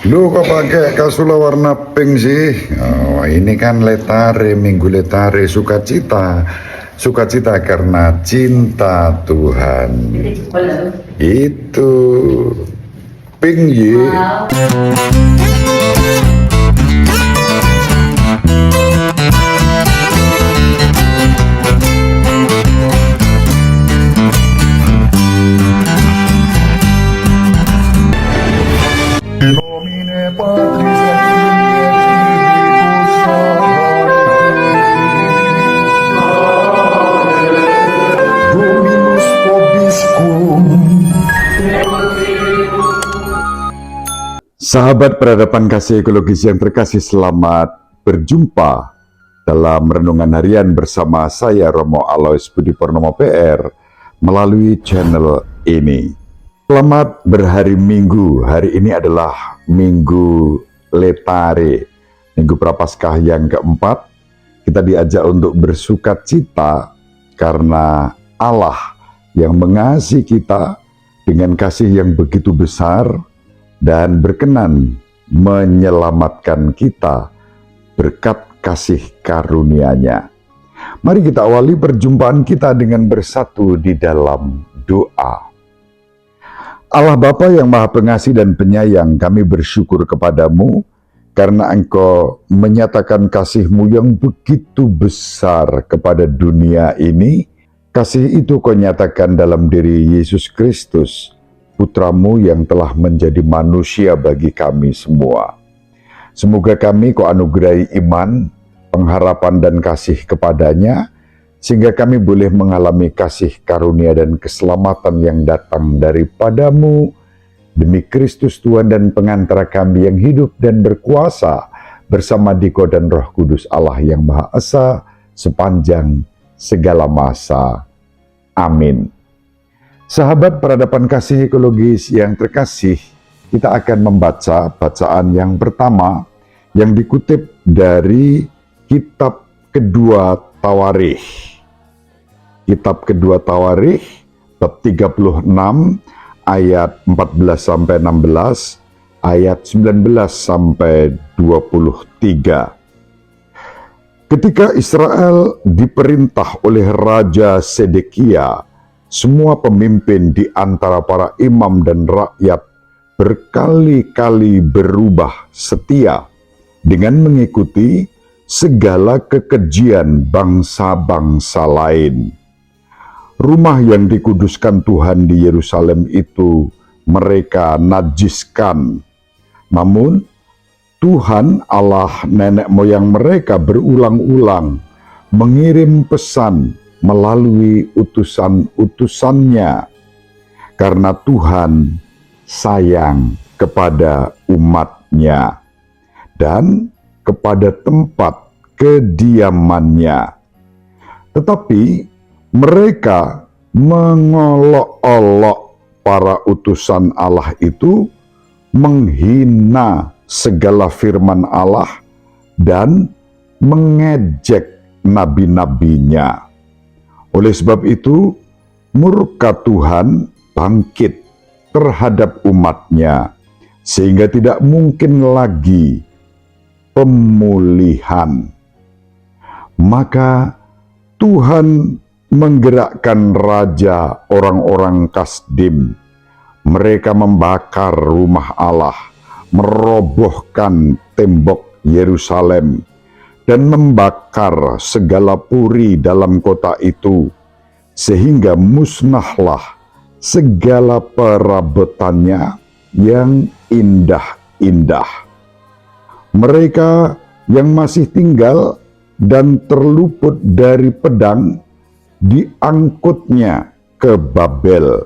Lu kok pakai kasula warna pink sih? Oh, ini kan letare, minggu letare, sukacita. Sukacita karena cinta Tuhan. Itu pink ye. Nomine Patris et Filii Dominus vobiscum. Sahabat peradaban kasih ekologis yang terkasih, selamat berjumpa dalam renungan harian bersama saya Romo Alois Budi Purnomo PR melalui channel ini. Selamat berhari Minggu. Hari ini adalah Minggu Letare, Minggu Prapaskah yang keempat. Kita diajak untuk bersukacita karena Allah yang mengasihi kita dengan kasih yang begitu besar dan berkenan menyelamatkan kita berkat kasih karunia-Nya. Mari kita awali perjumpaan kita dengan bersatu di dalam doa. Allah Bapa yang Maha Pengasih dan Penyayang, kami bersyukur kepadamu karena Engkau menyatakan kasih-Mu yang begitu besar kepada dunia ini. Kasih itu Kau nyatakan dalam diri Yesus Kristus, Putra-Mu yang telah menjadi manusia bagi kami semua. Semoga kami Kau anugerahi iman, pengharapan dan kasih kepadanya, sehingga kami boleh mengalami kasih karunia dan keselamatan yang datang daripadamu, demi Kristus Tuhan dan pengantara kami yang hidup dan berkuasa bersama Dikau dan Roh Kudus Allah yang Maha Esa sepanjang segala masa. Amin. Sahabat peradaban kasih ekologis yang terkasih, kita akan membaca bacaan yang pertama yang dikutip dari kitab kedua Tawarikh. Kitab kedua Tawarikh bab 36 ayat 14 sampai 16, ayat 19 sampai 23. Ketika Israel diperintah oleh Raja Sedekia, semua pemimpin di antara para imam dan rakyat berkali-kali berubah setia dengan mengikuti segala kekejian bangsa-bangsa lain. Rumah yang dikuduskan Tuhan di Yerusalem itu mereka najiskan. Namun Tuhan Allah nenek moyang mereka berulang-ulang mengirim pesan melalui utusan-utusannya, karena Tuhan sayang kepada umat-Nya dan kepada tempat kediamannya. Tetapi mereka mengolok-olok para utusan Allah itu, menghina segala firman Allah dan mengejek nabi-nabinya. Oleh sebab itu, murka Tuhan bangkit terhadap umat-Nya, sehingga tidak mungkin lagi pemulihan. Maka Tuhan menggerakkan raja orang-orang Kasdim. Mereka membakar rumah Allah, merobohkan tembok Yerusalem, dan membakar segala puri dalam kota itu, sehingga musnahlah segala perabotannya yang indah-indah. Mereka yang masih tinggal dan terluput dari pedang diangkutnya ke Babel.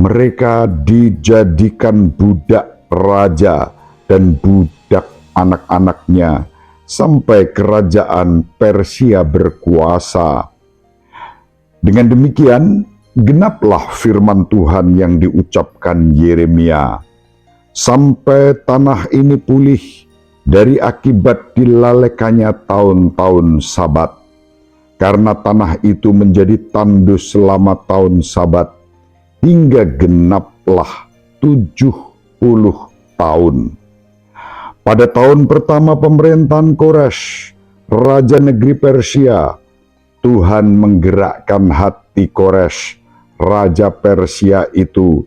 Mereka dijadikan budak raja dan budak anak-anaknya sampai kerajaan Persia berkuasa. Dengan demikian, genaplah firman Tuhan yang diucapkan Yeremia, sampai tanah ini pulih dari akibat dilalekannya tahun-tahun Sabat. Karena tanah itu menjadi tandus selama tahun Sabat, hingga genaplah 70 tahun. Pada tahun pertama pemerintahan Koresh, raja negeri Persia, Tuhan menggerakkan hati Koresh, raja Persia itu,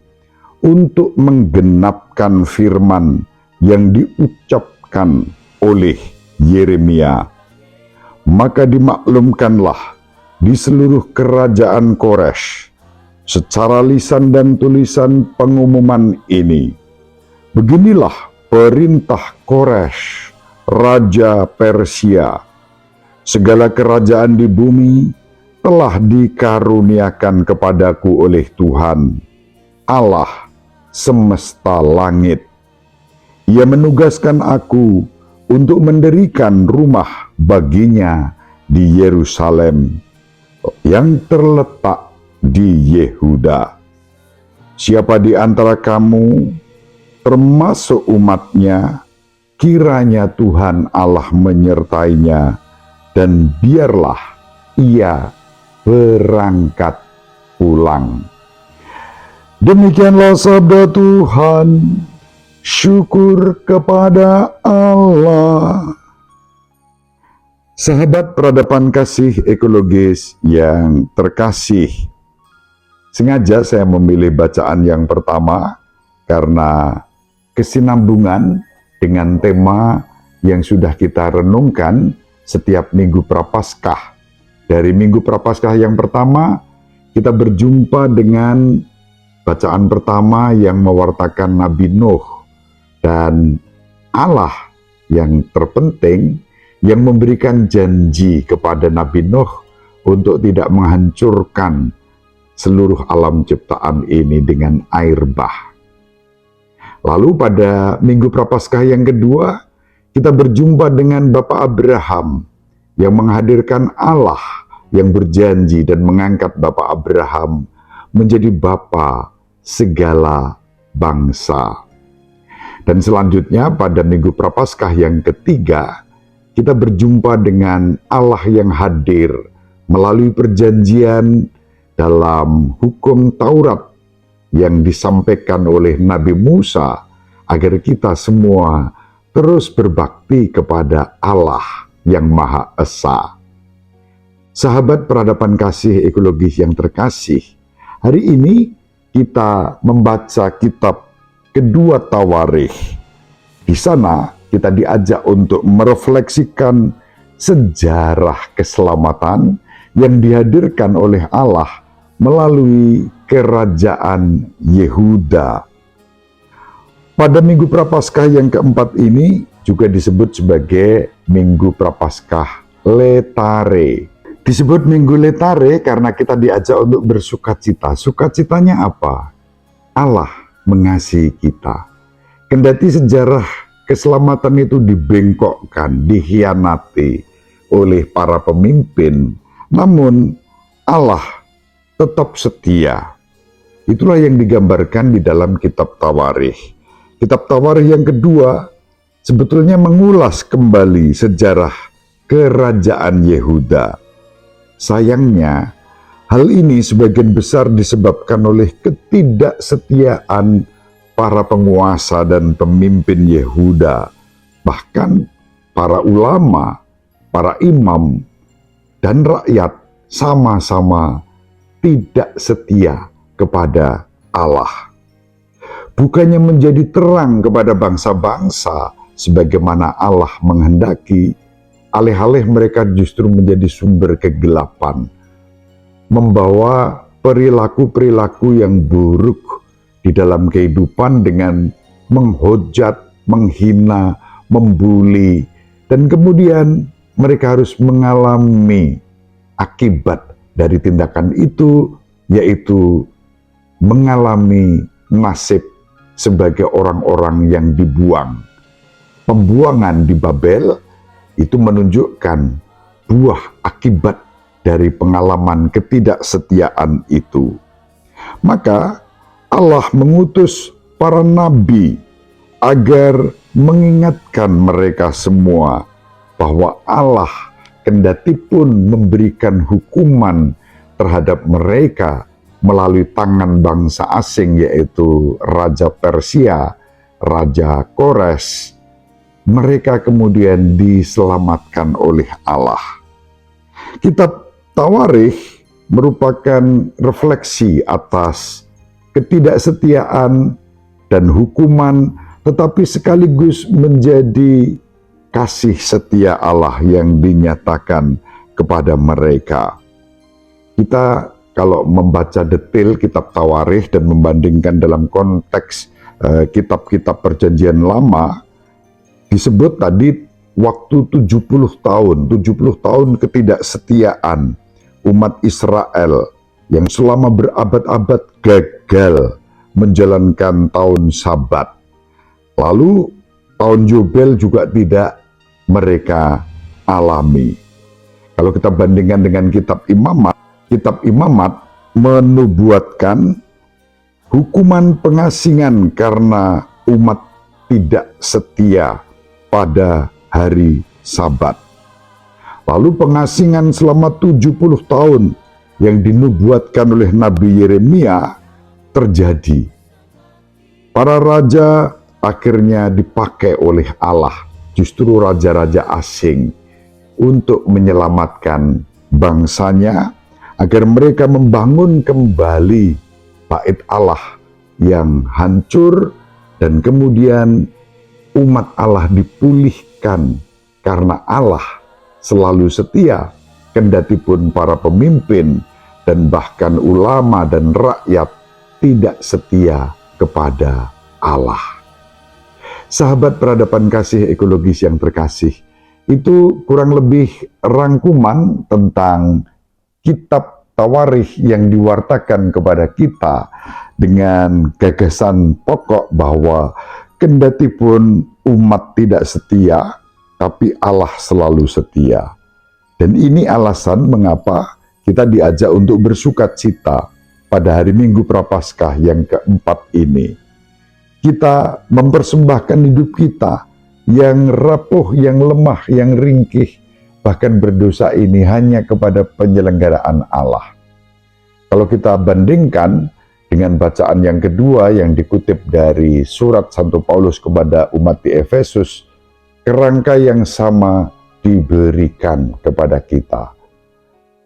untuk menggenapkan firman yang diucapkan oleh Yeremia. Maka dimaklumkanlah di seluruh kerajaan Koresh secara lisan dan tulisan pengumuman ini. Beginilah perintah Koresh, raja Persia. Segala kerajaan di bumi telah dikaruniakan kepadaku oleh Tuhan, Allah semesta langit. Ia menugaskan aku untuk mendirikan rumah baginya di Yerusalem yang terletak di Yehuda. Siapa di antara kamu, termasuk umatnya, kiranya Tuhan Allah menyertainya, dan biarlah ia berangkat pulang. Demikianlah sabda Tuhan. Syukur kepada Allah. Sahabat peradaban kasih ekologis yang terkasih, sengaja saya memilih bacaan yang pertama karena kesinambungan dengan tema yang sudah kita renungkan setiap minggu Prapaskah. Dari minggu Prapaskah yang pertama, kita berjumpa dengan bacaan pertama yang mewartakan Nabi Nuh dan Allah yang terpenting yang memberikan janji kepada Nabi Nuh untuk tidak menghancurkan seluruh alam ciptaan ini dengan air bah. Lalu pada minggu Prapaskah yang kedua, kita berjumpa dengan Bapak Abraham yang menghadirkan Allah yang berjanji dan mengangkat Bapak Abraham menjadi bapa segala bangsa. Dan selanjutnya pada minggu Prapaskah yang ketiga, kita berjumpa dengan Allah yang hadir melalui perjanjian dalam hukum Taurat yang disampaikan oleh Nabi Musa agar kita semua terus berbakti kepada Allah yang Maha Esa. Sahabat peradaban kasih ekologis yang terkasih, hari ini kita membaca kitab kedua Tawarikh. Di sana kita diajak untuk merefleksikan sejarah keselamatan yang dihadirkan oleh Allah melalui kerajaan Yehuda. Pada minggu Prapaskah yang keempat ini juga disebut sebagai minggu Prapaskah Letare. Disebut minggu Letare karena kita diajak untuk bersukacita. Sukacitanya apa? Allah mengasihi kita. Kendati sejarah keselamatan itu dibengkokkan, dikhianati oleh para pemimpin, namun Allah tetap setia. Itulah yang digambarkan di dalam kitab Tawarikh. Kitab Tawarikh yang kedua sebetulnya mengulas kembali sejarah kerajaan Yehuda. Sayangnya, hal ini sebagian besar disebabkan oleh ketidaksetiaan para penguasa dan pemimpin Yehuda, bahkan para ulama, para imam, dan rakyat sama-sama tidak setia kepada Allah. Bukannya menjadi terang kepada bangsa-bangsa sebagaimana Allah menghendaki, alih-alih mereka justru menjadi sumber kegelapan, membawa perilaku-perilaku yang buruk di dalam kehidupan dengan menghujat, menghina, membuli, dan kemudian mereka harus mengalami akibat dari tindakan itu, yaitu mengalami nasib sebagai orang-orang yang dibuang. Pembuangan di Babel itu menunjukkan buah akibat dari pengalaman ketidaksetiaan itu. Maka Allah mengutus para nabi agar mengingatkan mereka semua bahwa Allah kendati pun memberikan hukuman terhadap mereka melalui tangan bangsa asing yaitu Raja Persia Raja Kores, mereka kemudian diselamatkan oleh Allah. Kitab Tawarikh merupakan refleksi atas ketidaksetiaan dan hukuman, tetapi sekaligus menjadi kasih setia Allah yang dinyatakan kepada mereka. Kita kalau membaca detail kitab Tawarikh dan membandingkan dalam konteks kitab-kitab perjanjian lama, disebut tadi waktu 70 tahun ketidaksetiaan umat Israel yang selama berabad-abad gagal menjalankan tahun Sabat. Lalu tahun Yobel juga tidak mereka alami. Kalau kita bandingkan dengan kitab Imamat menubuatkan hukuman pengasingan karena umat tidak setia pada hari Sabat. Lalu pengasingan selama 70 tahun yang dinubuatkan oleh Nabi Yeremia terjadi. Para raja akhirnya dipakai oleh Allah, justru raja-raja asing, untuk menyelamatkan bangsanya agar mereka membangun kembali bait Allah yang hancur, dan kemudian umat Allah dipulihkan karena Allah selalu setia, kendatipun para pemimpin dan bahkan ulama dan rakyat tidak setia kepada Allah. Sahabat peradaban kasih ekologis yang terkasih, itu kurang lebih rangkuman tentang kitab Tawarikh yang diwartakan kepada kita dengan gagasan pokok bahwa kendatipun umat tidak setia, tapi Allah selalu setia. Dan ini alasan mengapa kita diajak untuk bersukacita pada hari Minggu Prapaskah yang keempat ini. Kita mempersembahkan hidup kita yang rapuh, yang lemah, yang ringkih, bahkan berdosa ini hanya kepada penyelenggaraan Allah. Kalau kita bandingkan dengan bacaan yang kedua yang dikutip dari surat Santo Paulus kepada umat di Efesus, kerangka yang sama diberikan kepada kita.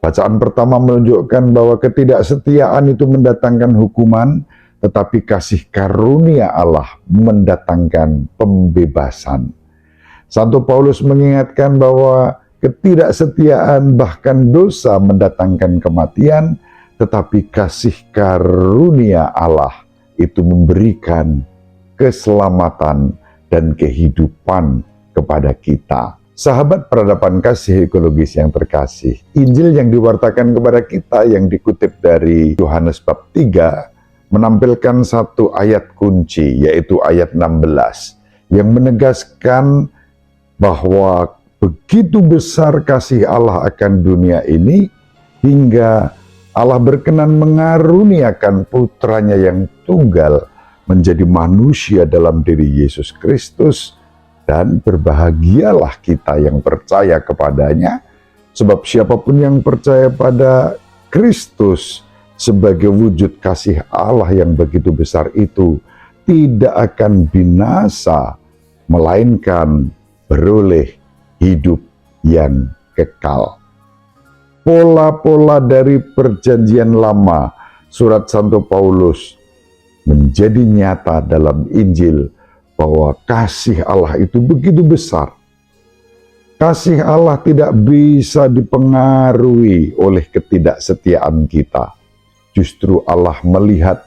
Bacaan pertama menunjukkan bahwa ketidaksetiaan itu mendatangkan hukuman, tetapi kasih karunia Allah mendatangkan pembebasan. Santo Paulus mengingatkan bahwa ketidaksetiaan bahkan dosa mendatangkan kematian, tetapi kasih karunia Allah itu memberikan keselamatan dan kehidupan kepada kita. Sahabat peradaban kasih ekologis yang terkasih, Injil yang diwartakan kepada kita yang dikutip dari Yohanes bab 3 menampilkan satu ayat kunci, yaitu ayat 16, yang menegaskan bahwa begitu besar kasih Allah akan dunia ini, hingga Allah berkenan mengaruniakan putranya yang tunggal menjadi manusia dalam diri Yesus Kristus, dan berbahagialah kita yang percaya kepadanya, sebab siapapun yang percaya pada Kristus sebagai wujud kasih Allah yang begitu besar itu tidak akan binasa, melainkan beroleh hidup yang kekal. Pola-pola dari perjanjian lama, surat Santo Paulus, menjadi nyata dalam Injil bahwa kasih Allah itu begitu besar. Kasih Allah tidak bisa dipengaruhi oleh ketidaksetiaan kita. Justru Allah melihat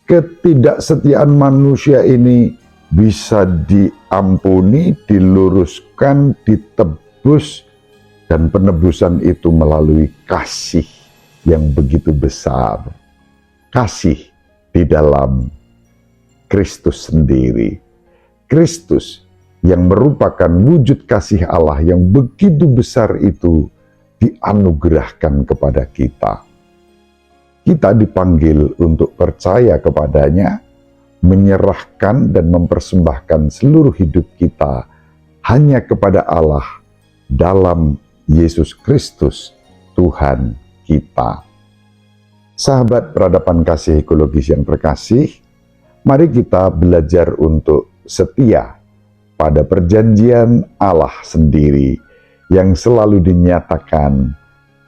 ketidaksetiaan manusia ini bisa diampuni, diluruskan, ditebus, dan penebusan itu melalui kasih yang begitu besar. Kasih di dalam Kristus sendiri. Kristus yang merupakan wujud kasih Allah yang begitu besar itu dianugerahkan kepada kita. Kita dipanggil untuk percaya kepadanya, menyerahkan dan mempersembahkan seluruh hidup kita hanya kepada Allah dalam Yesus Kristus, Tuhan kita. Sahabat peradaban kasih ekologis yang terkasih, mari kita belajar untuk setia pada perjanjian Allah sendiri yang selalu dinyatakan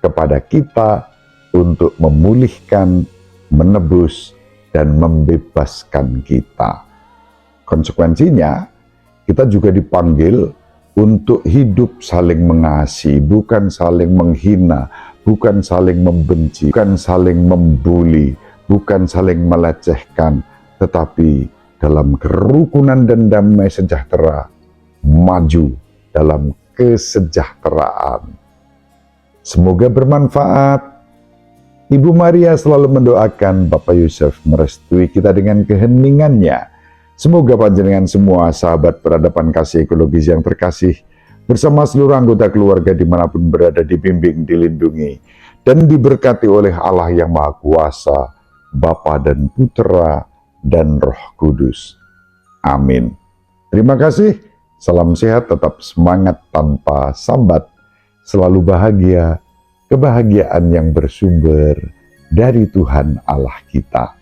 kepada kita untuk memulihkan, menebus, dan membebaskan kita. Konsekuensinya, kita juga dipanggil untuk hidup saling mengasihi, bukan saling menghina, bukan saling membenci, bukan saling membuli, bukan saling melecehkan, tetapi dalam kerukunan dan damai sejahtera, maju dalam kesejahteraan. Semoga bermanfaat. Ibu Maria selalu mendoakan Bapak Yusuf merestui kita dengan keheningannya. Semoga panjenengan semua sahabat peradaban kasih ekologis yang terkasih bersama seluruh anggota keluarga dimanapun berada dibimbing, dilindungi, dan diberkati oleh Allah yang Maha Kuasa, Bapa dan Putera dan Roh Kudus. Amin. Terima kasih. Salam sehat, tetap semangat tanpa sambat. Selalu bahagia, kebahagiaan yang bersumber dari Tuhan Allah kita.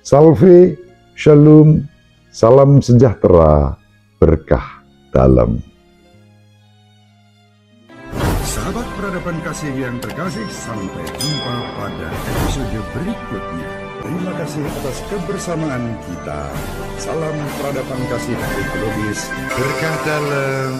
Salve, shalom, salam sejahtera, berkah dalam. Sahabat peradaban kasih yang terkasih, sampai jumpa pada episode berikutnya. Terima kasih atas kebersamaan kita. Salam peradaban kasih ekologis, berkah dalam.